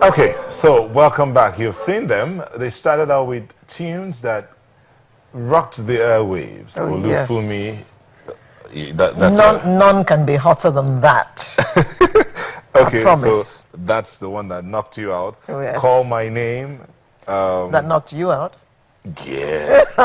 Okay, so welcome back. You've seen them. They started out with tunes that rocked the airwaves. Oh, Olufumi. yes. That's None can be hotter than that. okay, I promise. so that's the one that knocked you out. Oh, yes. Call My Name. That knocked you out? Yes.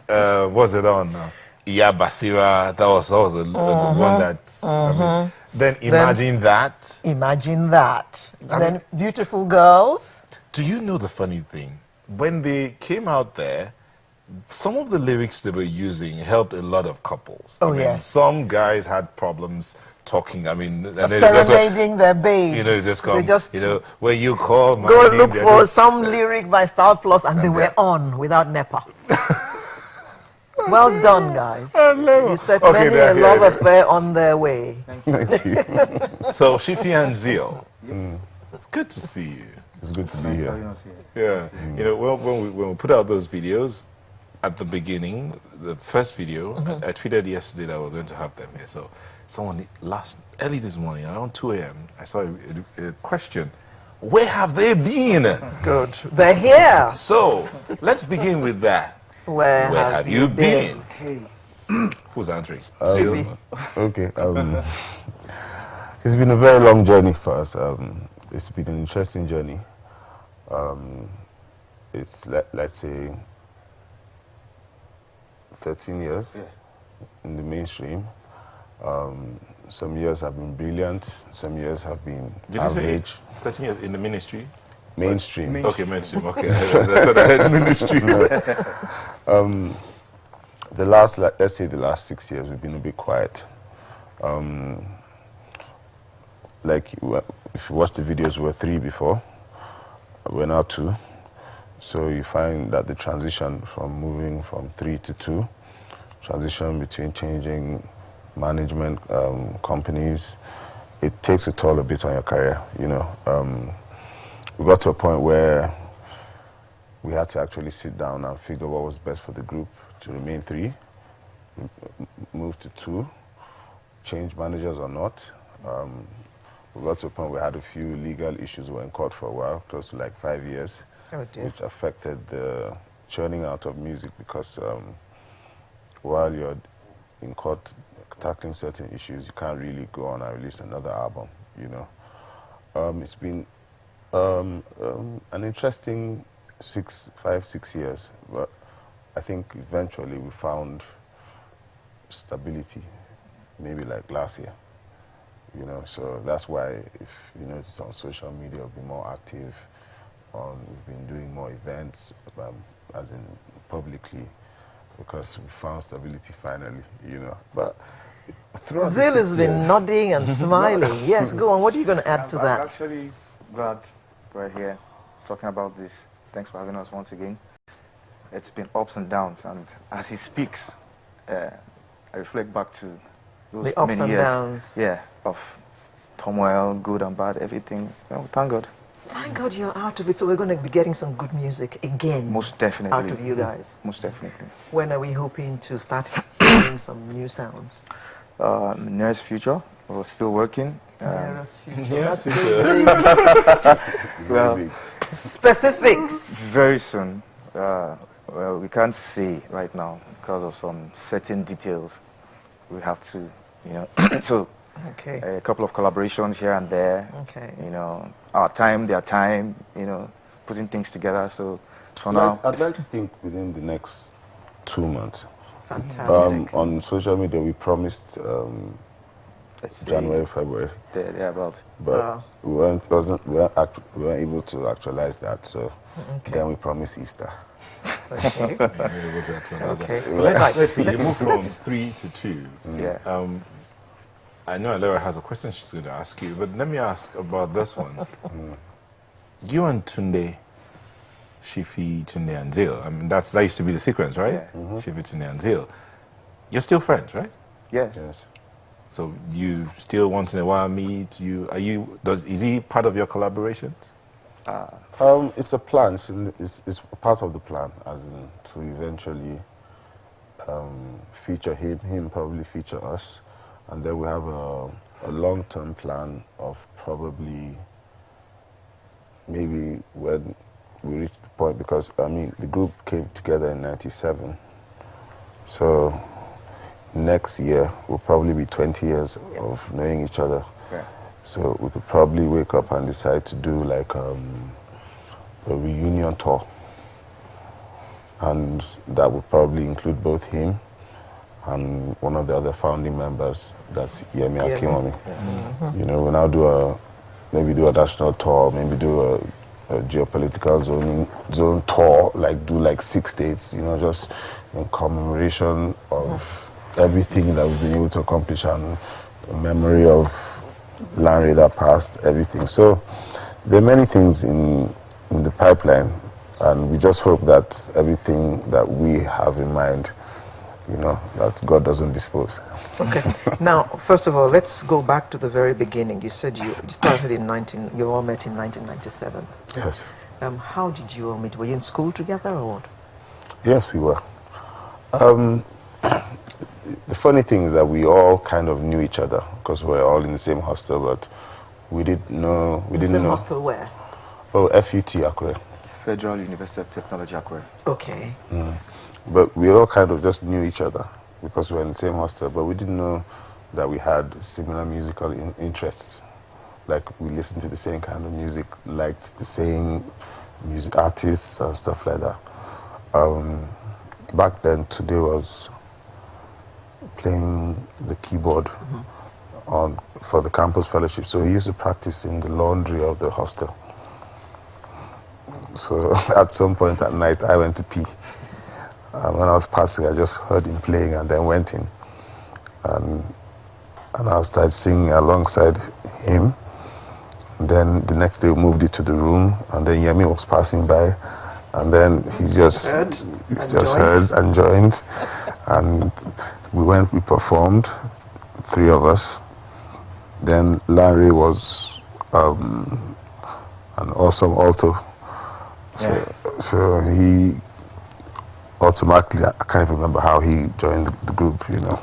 What's it on now? Iya Basira. That was the one that. I mean, then Imagine That. Imagine that. Then Beautiful Girls. Do you know the funny thing? When they came out there, some of the lyrics they were using helped a lot of couples. Oh, I mean, yes. some guys had problems talking. I mean, and Serenading their babes. You know, it just come, they just you know, when you call my go name, look they're for just, some lyric by Star Plus and they were on without NEPA. Well done, guys. You set many a love affair on their way. Thank you. So, Shifi and Zeal, it's good to see you. It's good to be here. Yeah, you know, when we put out those videos at the beginning, the first video, I tweeted yesterday that we're going to have them here. So, someone early this morning, around 2 a.m., I saw a question. Where have they been? Good. They're here. So, let's begin with that. Where have you been? Hey. Who's answering? Okay. It's been a very long journey for us. It's been an interesting journey. It's let's say 13 years in the mainstream. Some years have been brilliant. Some years have been average. 13 years in the ministry? Mainstream. Okay, mainstream. Okay, I thought I had ministry. The last, let's say, the last 6 years, we've been a bit quiet. Like, if you watch the videos, we were 3 before. We're now 2. So you find that the transition from moving from 3 to 2, transition between changing management companies, it takes a toll a bit on your career, you know. We got to a point where we had to actually sit down and figure what was best for the group to remain 3, move to 2, change managers or not. We got to a point where we had a few legal issues. We were in court for a while, close to like 5 years, which affected the churning out of music because while you're in court tackling certain issues, you can't really go on and release another album, you know. It's been an interesting 5-6 years, but I think eventually we found stability, maybe like last year, you know. So that's why, if you notice on social media, we've been more active. We've been doing more events, as in publicly, because we found stability finally, you know. But Zeal has been nodding and smiling. Yes, go on. What are you going to add to that? I'm actually glad we're here talking about this. Thanks for having us once again. It's been ups and downs, and as he speaks, I reflect back to those The ups many and years, downs. of turmoil, good and bad, everything. Well, thank God. Thank God you're out of it, so we're going to be getting some good music again. Most definitely. Out of you guys. Most definitely. When are we hoping to start hearing some new sounds? In the nearest future, we're still working. Nearest future. Nearest That's future. so Well, big. Specifics. very soon. Well, we can't say right now because of some certain details. We have to, you know, so Okay. a couple of collaborations here and there. Okay. You know, our time, their time. You know, putting things together. So for now, I'd like to think within the next 2 months. Fantastic. On social media, we promised let's say January, February, they're about. but we weren't able to actualize that. So then we promised Easter. Okay. Okay. Let's see. You moved from 3 to 2. Yeah. I know Alera has a question she's going to ask you, but let me ask about this one. You and Tunde, Shifi, Tunde, and Zeal. I mean, that used to be the sequence, right? Yeah. Shifi, Tunde, and Zeal. You're still friends, right? Yeah. Yes. So you still once in a while meet. Is he part of your collaborations? It's a plan. It's part of the plan, as in to eventually feature him probably feature us, and then we have a long-term plan of probably maybe when we reached the point, because I mean the group came together in '97, so next year will probably be 20 years of knowing each other. Yeah. So we could probably wake up and decide to do like a reunion tour, and that would probably include both him and one of the other founding members, that's Yemi Akinwumi. You know, we'll now maybe do a national tour, maybe do a geopolitical zone tour, like do like 6 states, you know, just in commemoration of everything that we've been able to accomplish and in memory of Larry that passed, everything. So there are many things in the pipeline, and we just hope that everything that we have in mind, you know, that God doesn't dispose. Okay. Now, first of all, let's go back to the very beginning. You said you started you all met in 1997. Yes. How did you all meet? Were you in school together or what? Yes, we were. The funny thing is that we all kind of knew each other because we were all in the same hostel, but we didn't know. Same hostel where? Oh, FUT Akure. Federal University of Technology, Akure. Okay. But we all kind of just knew each other because we were in the same hostel, but we didn't know that we had similar musical interests. Like we listened to the same kind of music, liked the same music artists and stuff like that. Back then, Today was playing the keyboard for the campus fellowship, so he used to practice in the laundry of the hostel. So at some point at night, I went to pee. When I was passing, I just heard him playing and then went in. And I started singing alongside him. And then the next day we moved it to the room, and then Yemi was passing by, and then he just heard and joined. And we performed, 3 of us. Then Larry was an awesome alto. So he automatically, I can't remember how he joined the group, you know.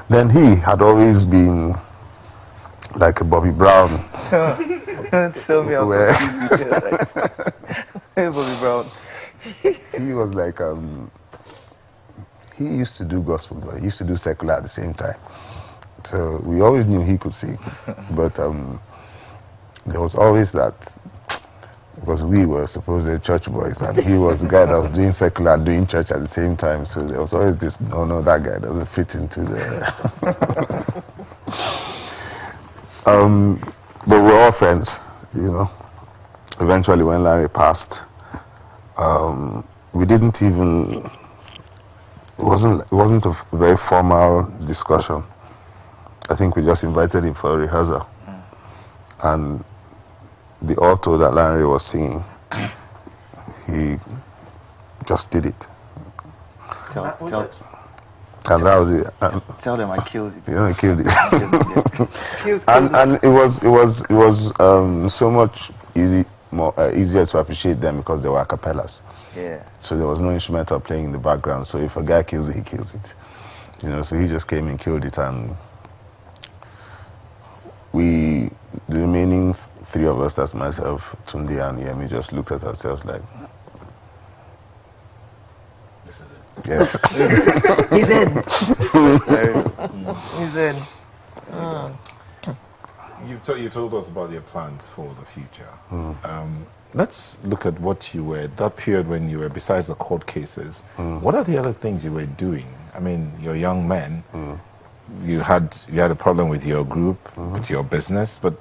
Then he had always been like a Bobby Brown. Tell me about Bobby Brown. He was like, he used to do gospel, but he used to do secular at the same time. So we always knew he could sing, but there was always that, because we were supposed church boys, and he was the guy that was doing secular and doing church at the same time. So there was always this, no, that guy doesn't fit into the... But we're all friends, you know. Eventually, when Larry passed, we didn't even... It wasn't a very formal discussion. I think we just invited him for a rehearsal. And the alto that Larry was singing, he just did it. And that was it. Tell them I killed it. You know, he killed it. And it was so much easier to appreciate them because they were a cappellas. Yeah. So there was no instrumental playing in the background. So if a guy kills it, he kills it. You know, so he just came and killed it, and the remaining 3 of us, that's myself, Tunde, and Yemi, just looked at ourselves like, This is it. yes. He's in. He's in. You told us about your plans for the future. Let's look at what you were, that period when you were, besides the court cases, what are the other things you were doing? I mean, you're young men. You had a problem with your group, with your business, but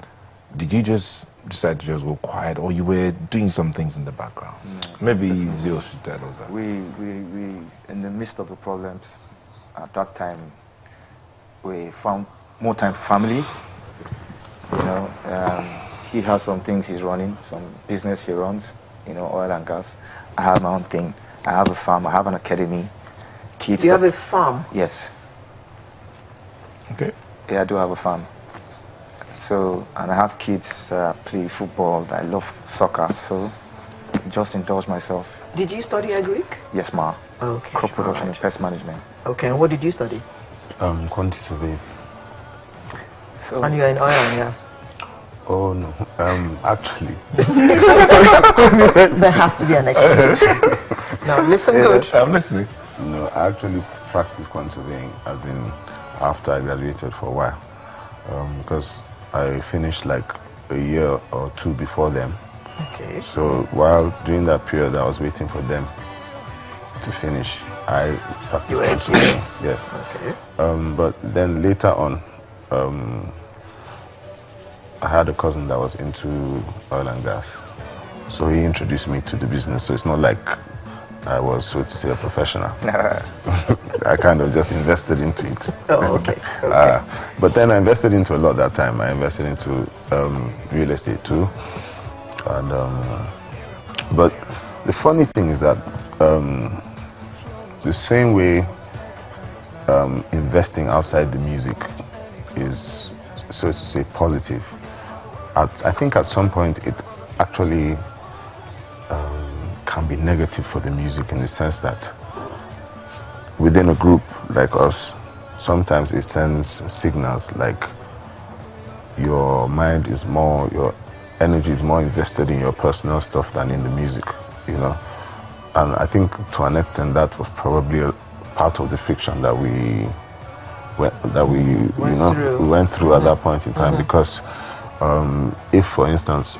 did you just decide to just go quiet, or you were doing some things in the background? Maybe Zeal should tell us that. We, in the midst of the problems, at that time, we found more time for family. You know, he has some things he's running, some business he runs, you know, oil and gas. I have my own thing. I have a farm. I have an academy. Kids. Do you have a farm? Yes. Okay. Yeah, I do have a farm. So, and I have kids play football. I love soccer, so just indulge myself. Did you study agric? Yes, ma. Okay. Crop production and pest management. Okay, and what did you study? Quantity surveying. So, And you're in oil and gas? Oh no, actually. There has to be an explanation. Now listen good. I'm listening. No, I actually practiced quant surveying as in after I graduated for a while. Because I finished like a year or two before them. Okay. So while during that period I was waiting for them to finish, I practiced You were quant surveying. yes. Yes. Okay. But then later on, I had a cousin that was into oil and gas. So he introduced me to the business. So it's not like I was, so to say, a professional. I kind of just invested into it. Oh, okay. But then I invested into a lot that time. I invested into real estate too. And but the funny thing is that the same way investing outside the music is, so to say, positive. I think at some point it actually can be negative for the music in the sense that within a group like us, sometimes it sends signals like your mind is more, your energy is more invested in your personal stuff than in the music, you know. And I think to an extent that was probably a part of the friction that we went through at that point in time, because if, for instance,